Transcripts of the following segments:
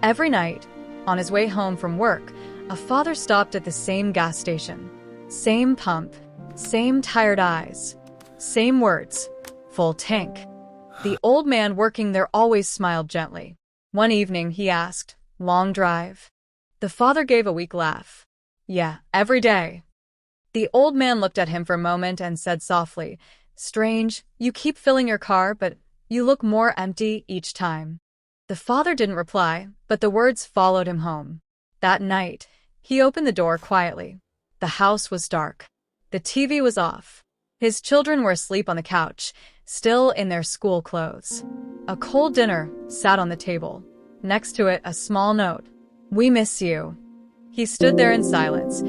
Every night, on his way home from work, a father stopped at the same gas station. Same pump, same tired eyes, same words, full tank. The old man working there always smiled gently. One evening, he asked, "Long drive?" The father gave a weak laugh. "Yeah, every day." The old man looked at him for a moment and said softly, "Strange, you keep filling your car, but you look more empty each time." The father didn't reply, but the words followed him home. That night, he opened the door quietly. The house was dark. The TV was off. His children were asleep on the couch, still in their school clothes. A cold dinner sat on the table. Next to it, a small note. "We miss you." He stood there in silence.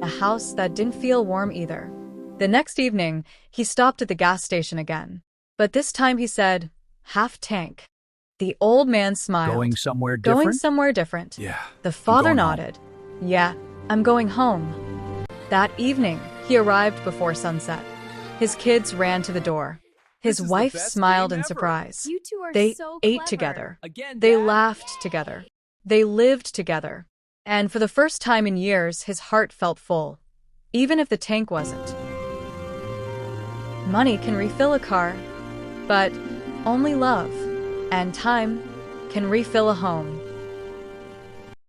A house that didn't feel warm either. The next evening, he stopped at the gas station again. But this time he said, "Half tank." The old man smiled. Going somewhere different? Going somewhere different. Yeah. The father going nodded. "Yeah, I'm going home." That evening, he arrived before sunset. His kids ran to the door. His This is the wife best smiled game in ever. surprise. You two are They so ate clever. together. Again, They Dad? laughed together. They lived together. And for the first time in years, his heart felt full, even if the tank wasn't. Money can refill a car, but only love and time can refill a home.